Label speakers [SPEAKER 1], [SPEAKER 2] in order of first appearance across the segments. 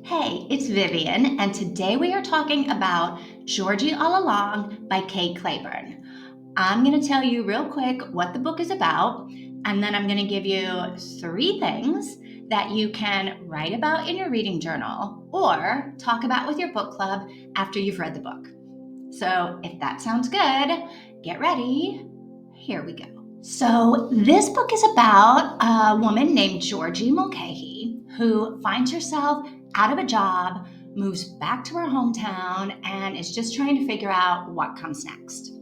[SPEAKER 1] Hey, it's Vivian, and today we are talking about Georgie All Along by Kate Clayborn. I'm going to tell you real quick what the book is about, and then I'm going to give you three things that you can write about in your reading journal or talk about with your book club after you've read the book. So, if that sounds good, get ready. Here we go. So, this book is about a woman named Georgie Mulcahy who finds herself out of a job, moves back to her hometown, and is just trying to figure out what comes next.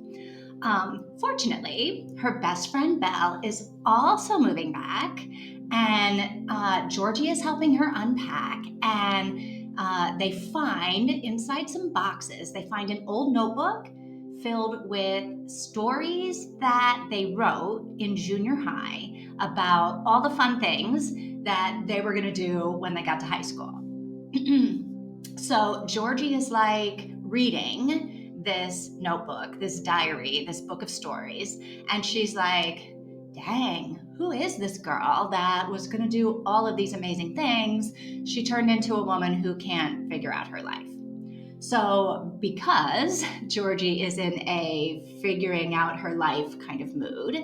[SPEAKER 1] Fortunately, her best friend Belle is also moving back, and Georgie is helping her unpack. And they find inside some boxes, they find an old notebook filled with stories that they wrote in junior high about all the fun things that they were going to do when they got to high school. So Georgie is like reading this notebook, this diary, this book of stories, and she's like, dang, who is this girl that was going to do all of these amazing things? She turned into a woman who can't figure out her life. So, because Georgie is in a figuring out her life kind of mood,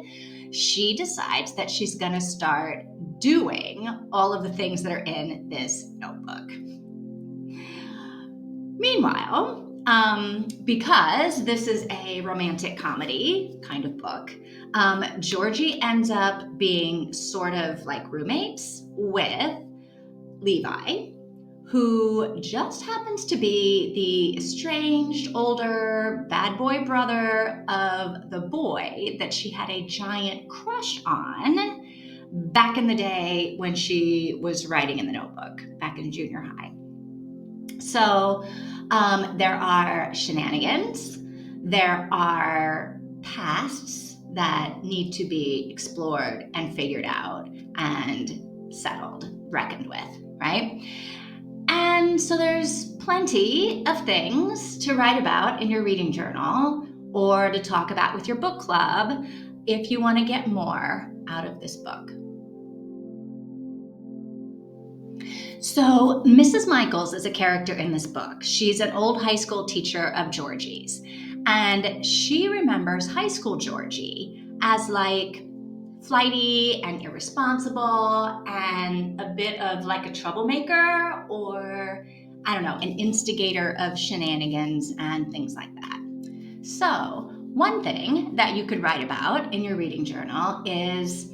[SPEAKER 1] she decides that she's going to start doing all of the things that are in this notebook. Meanwhile, because this is a romantic comedy kind of book, Georgie ends up being sort of like roommates with Levi, who just happens to be the estranged, older, bad boy brother of the boy that she had a giant crush on back in the day when she was writing in the notebook, back in junior high. So there are shenanigans, there are pasts that need to be explored and figured out and settled, reckoned with, right? And so there's plenty of things to write about in your reading journal or to talk about with your book club if you want to get more out of this book. So, Mrs. Michaels is a character in this book. She's an old high school teacher of Georgie's, and she remembers high school Georgie as like flighty and irresponsible and a bit of like a troublemaker or, I don't know, an instigator of shenanigans and things like that. So, one thing that you could write about in your reading journal is,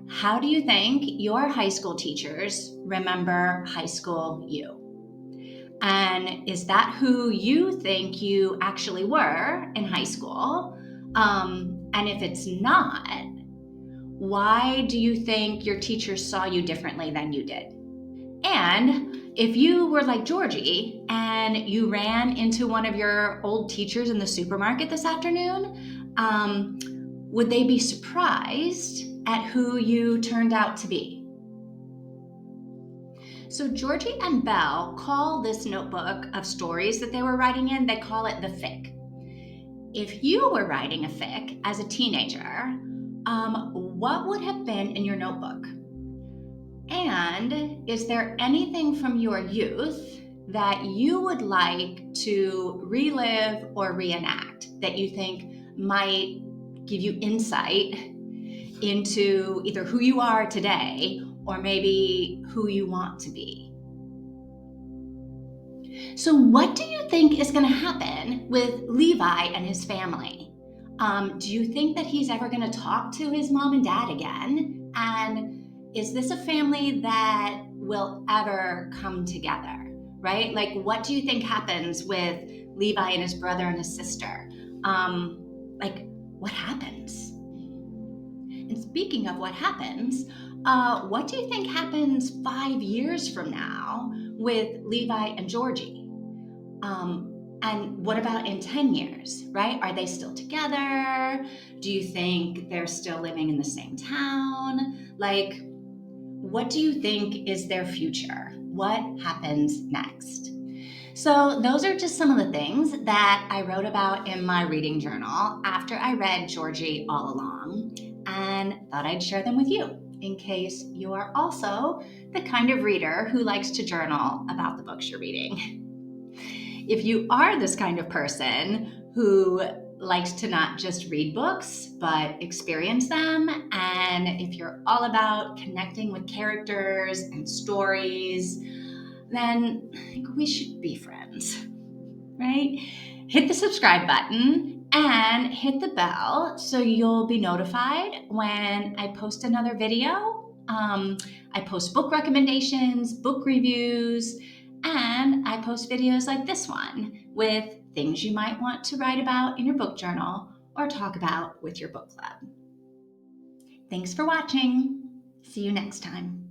[SPEAKER 1] how do you think your high school teachers remember high school you? And is that who you think you actually were in high school? And if it's not, why do you think your teachers saw you differently than you did? And if you were like Georgie and you ran into one of your old teachers in the supermarket this afternoon, would they be surprised at who you turned out to be? So Georgie and Belle call this notebook of stories that they were writing in, they call it the fic. If you were writing a fic as a teenager, what would have been in your notebook? And is there anything from your youth that you would like to relive or reenact that you think might give you insight into either who you are today or maybe who you want to be? So what do you think is going to happen with Levi and his family? Do you think that he's ever going to talk to his mom and dad again? And is this a family that will ever come together, right? Like, what do you think happens with Levi and his brother and his sister? What happens? And speaking of what happens, what do you think happens 5 years from now with Levi and Georgie? And what about in 10 years, right? Are they still together? Do you think they're still living in the same town? Like, what do you think is their future? What happens next? So those are just some of the things that I wrote about in my reading journal after I read Georgie All Along and thought I'd share them with you. in case you are also the kind of reader who likes to journal about the books you're reading. If you are this kind of person who likes to not just read books, but experience them, and if you're all about connecting with characters and stories, then I think we should be friends, right? Hit the subscribe button and hit the bell so you'll be notified when I post another video. I post book recommendations, book reviews, and I post videos like this one with things you might want to write about in your book journal or talk about with your book club. Thanks for watching. See you next time.